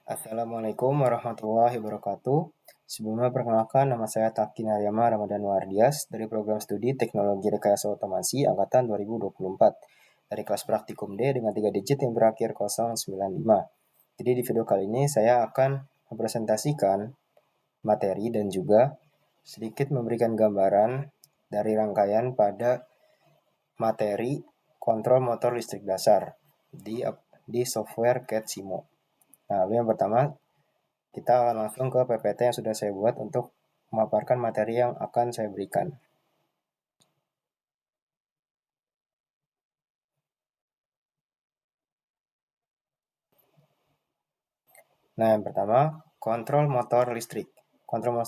Assalamualaikum warahmatullahi wabarakatuh. Sebelumnya perkenalkan, nama saya Taki Naryama Ramadan Wardias dari program studi Teknologi Rekayasa Otomasi angkatan 2024 dari kelas praktikum D dengan 3 digit yang berakhir 095. Jadi di video kali ini saya akan mempresentasikan materi dan juga sedikit memberikan gambaran dari rangkaian pada materi kontrol motor listrik dasar di software CAD Simo. Nah, lalu yang pertama kita akan langsung ke PPT yang sudah saya buat untuk memaparkan materi yang akan saya berikan. Nah, yang pertama, kontrol motor listrik. Kontrol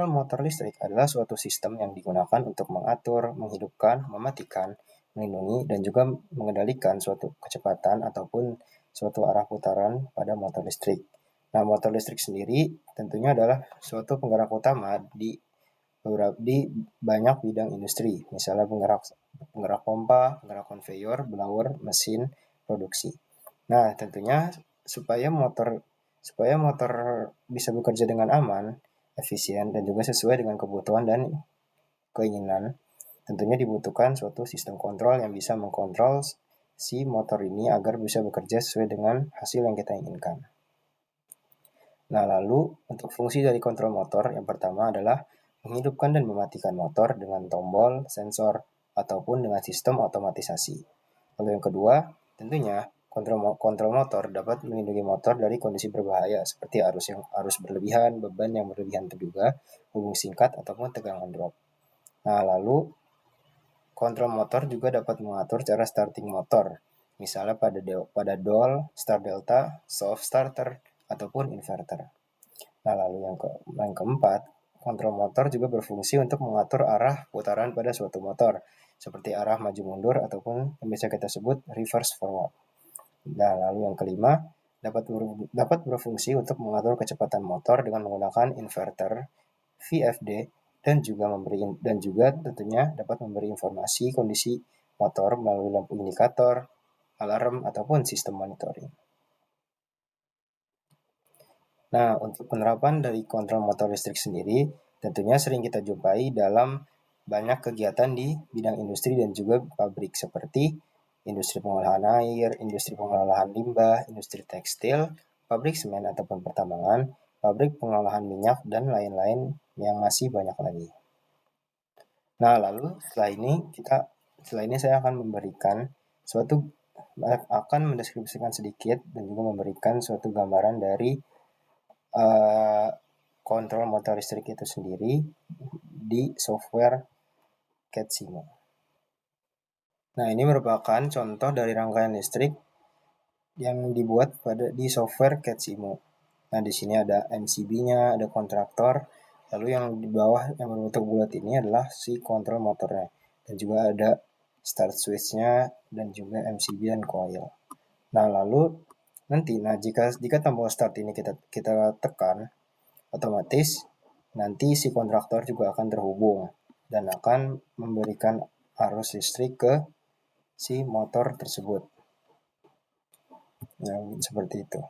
motor listrik adalah suatu sistem yang digunakan untuk mengatur, menghidupkan, mematikan, melindungi, dan juga mengendalikan suatu kecepatan ataupun suatu arah putaran pada motor listrik. Nah, motor listrik sendiri tentunya adalah suatu penggerak utama di banyak bidang industri, misalnya penggerak pompa, penggerak konveyor, blower, mesin produksi. Nah, tentunya supaya motor bisa bekerja dengan aman, efisien, dan juga sesuai dengan kebutuhan dan keinginan, tentunya dibutuhkan suatu sistem kontrol yang bisa mengkontrol si motor ini agar bisa bekerja sesuai dengan hasil yang kita inginkan. Nah, lalu untuk fungsi dari kontrol motor yang pertama adalah menghidupkan dan mematikan motor dengan tombol, sensor, ataupun dengan sistem otomatisasi. Lalu yang kedua, tentunya kontrol motor dapat melindungi motor dari kondisi berbahaya seperti arus berlebihan, beban yang berlebihan terduga, hubung singkat, ataupun tegangan drop. Nah, lalu kontrol motor juga dapat mengatur cara starting motor, misalnya pada dol, start delta, soft starter, ataupun inverter. Nah, lalu yang keempat, kontrol motor juga berfungsi untuk mengatur arah putaran pada suatu motor, seperti arah maju mundur ataupun yang bisa kita sebut reverse forward. Nah, lalu yang kelima, dapat berfungsi untuk mengatur kecepatan motor dengan menggunakan inverter, VFD, dan juga tentunya dapat memberi informasi kondisi motor melalui lampu indikator, alarm, ataupun sistem monitoring. Nah, untuk penerapan dari kontrol motor listrik sendiri, tentunya sering kita jumpai dalam banyak kegiatan di bidang industri dan juga pabrik seperti industri pengolahan air, industri pengolahan limbah, industri tekstil, pabrik semen ataupun pertambangan, pabrik pengolahan minyak, dan lain-lain yang masih banyak lagi. Nah, lalu setelah ini saya akan mendeskripsikan sedikit dan juga memberikan suatu gambaran dari kontrol motor listrik itu sendiri di software CAD Simo. Nah, ini merupakan contoh dari rangkaian listrik yang dibuat di software CAD Simo. Nah, di sini ada MCB-nya, ada kontraktor, lalu yang di bawah yang berbentuk bulat ini adalah si kontrol motornya, dan juga ada start switch-nya dan juga MCB dan coil. Nah, lalu jika tombol start ini kita tekan, otomatis nanti si kontraktor juga akan terhubung dan akan memberikan arus listrik ke si motor tersebut. Nah, seperti itu.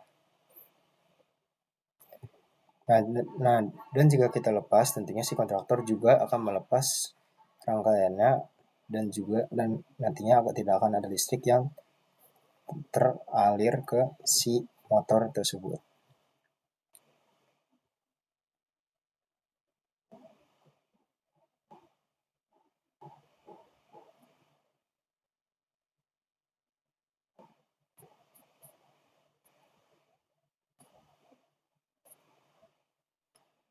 Nah, dan jika kita lepas, tentunya si kontraktor juga akan melepas rangkaiannya dan nantinya tidak akan ada listrik yang teralir ke si motor tersebut.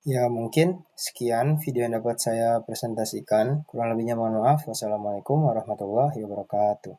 Ya, mungkin sekian video yang dapat saya presentasikan. Kurang lebihnya mohon maaf. Wassalamualaikum warahmatullahi wabarakatuh.